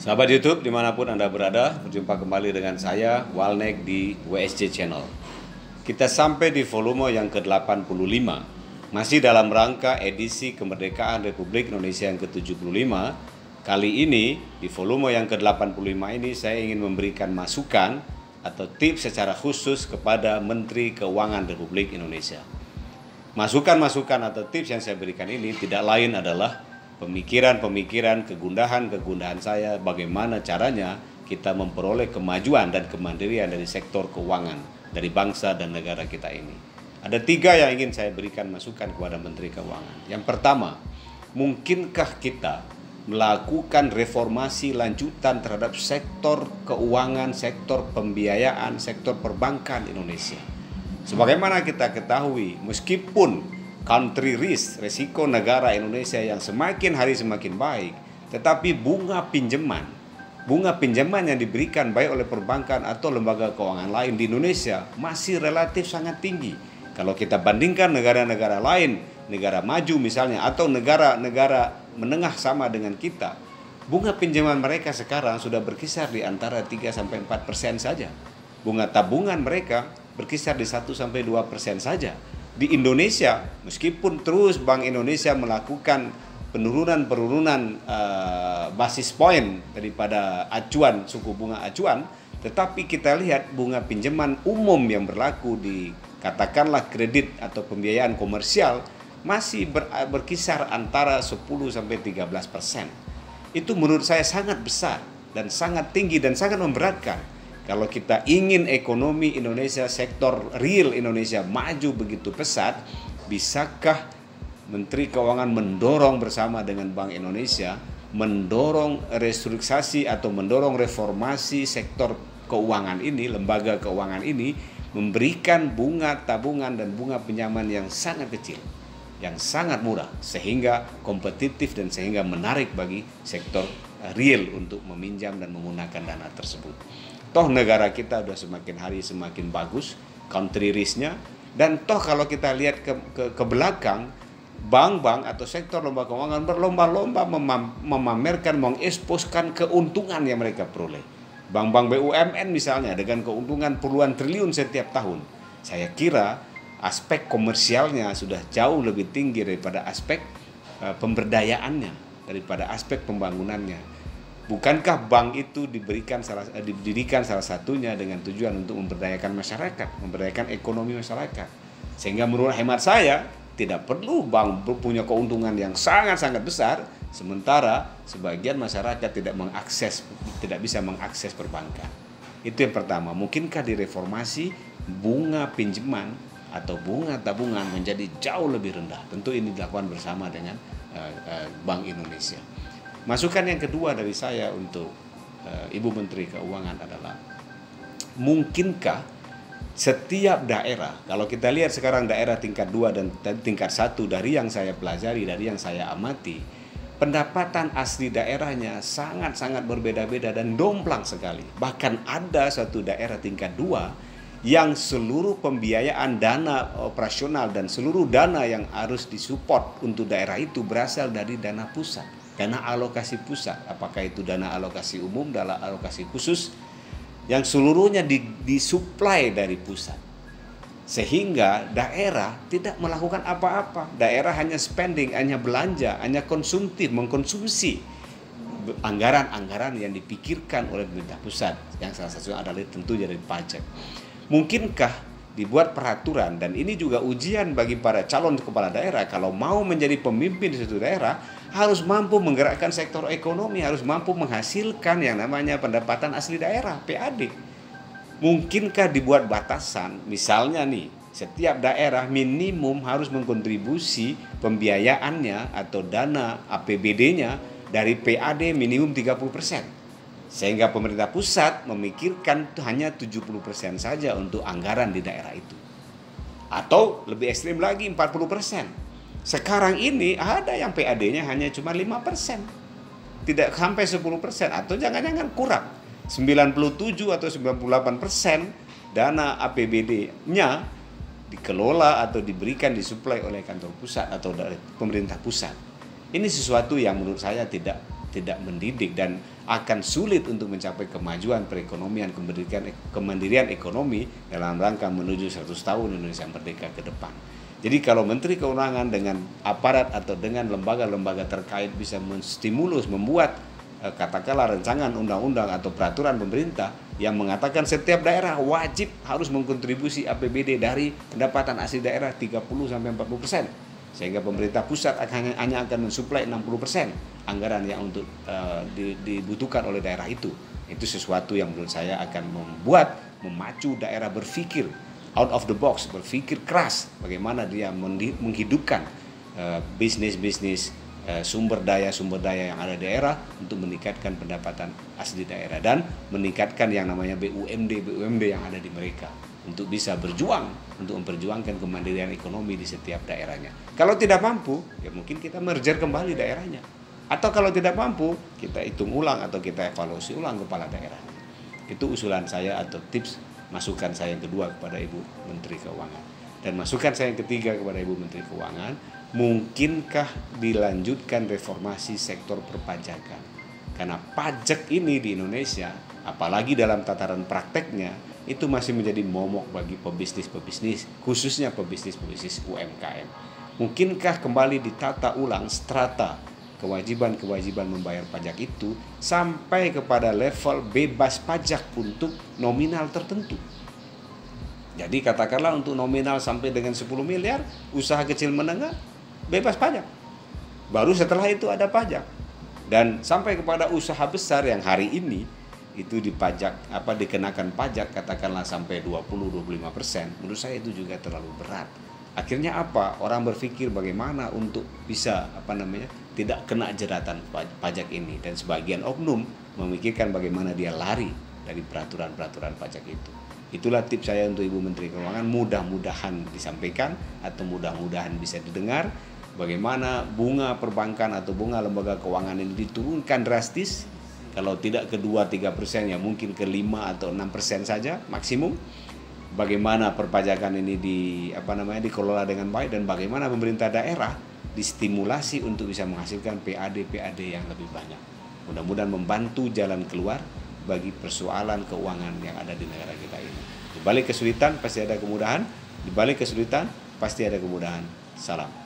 Sahabat YouTube dimanapun Anda berada, berjumpa kembali dengan saya, Walnek di WSJ Channel. Kita sampai di volume yang ke-85, masih dalam rangka edisi kemerdekaan Republik Indonesia yang ke-75. Kali ini, di volume yang ke-85 ini, saya ingin memberikan masukan atau tips secara khusus kepada Menteri Keuangan Republik Indonesia. Masukan-masukan atau tips yang saya berikan ini tidak lain adalah pemikiran-pemikiran, kegundahan-kegundahan saya bagaimana caranya kita memperoleh kemajuan dan kemandirian dari sektor keuangan dari bangsa dan negara kita ini. Ada 3 yang ingin saya berikan masukan kepada Menteri Keuangan. Yang pertama, mungkinkah kita melakukan reformasi lanjutan terhadap sektor keuangan, sektor pembiayaan, sektor perbankan Indonesia? Sebagaimana kita ketahui, meskipun country risk, resiko negara Indonesia yang semakin hari semakin baik, tetapi bunga pinjaman yang diberikan baik oleh perbankan atau lembaga keuangan lain di Indonesia masih relatif sangat tinggi. Kalau kita bandingkan negara-negara lain, negara maju misalnya, atau negara-negara menengah sama dengan kita, bunga pinjaman mereka sekarang sudah berkisar di antara 3-4% saja. Bunga tabungan mereka berkisar di 1-2% saja. Di Indonesia, meskipun terus Bank Indonesia melakukan penurunan basis point daripada acuan, suku bunga acuan, tetapi kita lihat bunga pinjaman umum yang berlaku di katakanlah kredit atau pembiayaan komersial masih berkisar antara 10-13%. Itu menurut saya sangat besar dan sangat tinggi dan sangat memberatkan. Kalau kita ingin ekonomi Indonesia, sektor real Indonesia maju begitu pesat, bisakah Menteri Keuangan mendorong bersama dengan Bank Indonesia, mendorong restrukturisasi atau mendorong reformasi sektor keuangan ini, lembaga keuangan ini, memberikan bunga tabungan dan bunga pinjaman yang sangat kecil, yang sangat murah, sehingga kompetitif dan sehingga menarik bagi sektor real untuk meminjam dan menggunakan dana tersebut. Toh negara kita sudah semakin hari semakin bagus country risk-nya, dan toh kalau kita lihat ke belakang, bank-bank atau sektor lembaga keuangan berlomba-lomba memamerkan, mengeksposkan keuntungan yang mereka peroleh. Bank-bank BUMN misalnya dengan keuntungan puluhan triliun setiap tahun. Saya kira aspek komersialnya sudah jauh lebih tinggi daripada aspek pemberdayaannya, daripada aspek pembangunannya. Bukankah bank itu didirikan salah satunya dengan tujuan untuk memberdayakan masyarakat, memberdayakan ekonomi masyarakat? Sehingga menurut hemat saya tidak perlu bank punya keuntungan yang sangat-sangat besar, sementara sebagian masyarakat tidak bisa mengakses perbankan. Itu yang pertama. Mungkinkah direformasi bunga pinjaman atau bunga tabungan menjadi jauh lebih rendah? Tentu ini dilakukan bersama dengan Bank Indonesia. Masukan yang kedua dari saya untuk Ibu Menteri Keuangan adalah, mungkinkah setiap daerah, kalau kita lihat sekarang daerah tingkat 2 dan tingkat 1 dari yang saya pelajari, dari yang saya amati, pendapatan asli daerahnya sangat-sangat berbeda-beda dan domplang sekali. Bahkan ada satu daerah tingkat 2 yang seluruh pembiayaan dana operasional dan seluruh dana yang harus disupport untuk daerah itu berasal dari dana pusat, dana alokasi pusat. Apakah itu dana alokasi umum, dana alokasi khusus, yang seluruhnya disuplai dari pusat. Sehingga daerah tidak melakukan apa-apa. Daerah hanya spending, hanya belanja, hanya konsumtif, mengkonsumsi anggaran-anggaran yang dipikirkan oleh pemerintah pusat, yang salah satunya adalah tentunya dari pajak. Mungkinkah dibuat peraturan, dan ini juga ujian bagi para calon kepala daerah, kalau mau menjadi pemimpin di suatu daerah harus mampu menggerakkan sektor ekonomi, harus mampu menghasilkan yang namanya pendapatan asli daerah, PAD. Mungkinkah dibuat batasan, misalnya nih, setiap daerah minimum harus mengkontribusi pembiayaannya atau dana APBD-nya dari PAD minimum 30%. Sehingga pemerintah pusat memikirkan hanya 70% saja untuk anggaran di daerah itu. Atau lebih ekstrim lagi 40%. Sekarang ini ada yang PAD-nya hanya cuma 5%. Tidak sampai 10%, atau jangan-jangan kurang. 97 atau 98% dana APBD-nya dikelola atau diberikan, disuplai oleh kantor pusat atau dari pemerintah pusat. Ini sesuatu yang menurut saya tidak tidak mendidik dan akan sulit untuk mencapai kemajuan perekonomian, kemandirian ekonomi dalam rangka menuju 100 tahun Indonesia merdeka ke depan. Jadi kalau Menteri Keuangan dengan aparat atau dengan lembaga-lembaga terkait bisa menstimulus, membuat katakanlah rancangan undang-undang atau peraturan pemerintah yang mengatakan setiap daerah wajib harus mengkontribusi APBD dari pendapatan asli daerah 30-40%. Sehingga pemerintah pusat hanya akan mensuplai 60% anggaran yang untuk dibutuhkan oleh daerah itu. Itu sesuatu yang menurut saya akan memacu daerah berpikir out of the box, berpikir keras bagaimana dia menghidupkan bisnis-bisnis sumber daya yang ada di daerah untuk meningkatkan pendapatan asli daerah dan meningkatkan yang namanya BUMD yang ada di mereka untuk bisa berjuang untuk memperjuangkan kemandirian ekonomi di setiap daerahnya. Kalau tidak mampu, ya mungkin kita merger kembali daerahnya. Atau kalau tidak mampu, kita hitung ulang atau kita evaluasi ulang kepala daerahnya. Itu usulan saya atau tips masukan saya yang kedua kepada Ibu Menteri Keuangan. Dan masukan saya yang ketiga kepada Ibu Menteri Keuangan, mungkinkah dilanjutkan reformasi sektor perpajakan? Karena pajak ini di Indonesia, apalagi dalam tataran prakteknya, itu masih menjadi momok bagi pebisnis, khususnya pebisnis UMKM. Mungkinkah kembali ditata ulang strata kewajiban membayar pajak itu sampai kepada level bebas pajak untuk nominal tertentu. Jadi katakanlah untuk nominal sampai dengan 10 miliar, usaha kecil menengah bebas pajak. Baru setelah itu ada pajak. Dan sampai kepada usaha besar yang hari ini itu dikenakan pajak katakanlah sampai 20-25%. Menurut saya itu juga terlalu berat. Akhirnya apa? Orang berpikir bagaimana untuk bisa tidak kena jeratan pajak ini, dan sebagian oknum memikirkan bagaimana dia lari dari peraturan-peraturan pajak itu. Itulah tips saya untuk Ibu Menteri Keuangan, mudah-mudahan disampaikan atau mudah-mudahan bisa didengar bagaimana bunga perbankan atau bunga lembaga keuangan ini diturunkan drastis. Kalau tidak ke 2-3% ya mungkin ke 5 atau 6% saja maksimum. Bagaimana perpajakan ini dikelola dengan baik dan bagaimana pemerintah daerah distimulasi untuk bisa menghasilkan PAD yang lebih banyak. Mudah-mudahan membantu jalan keluar bagi persoalan keuangan yang ada di negara kita ini. Di balik kesulitan pasti ada kemudahan, di balik kesulitan pasti ada kemudahan. Salam.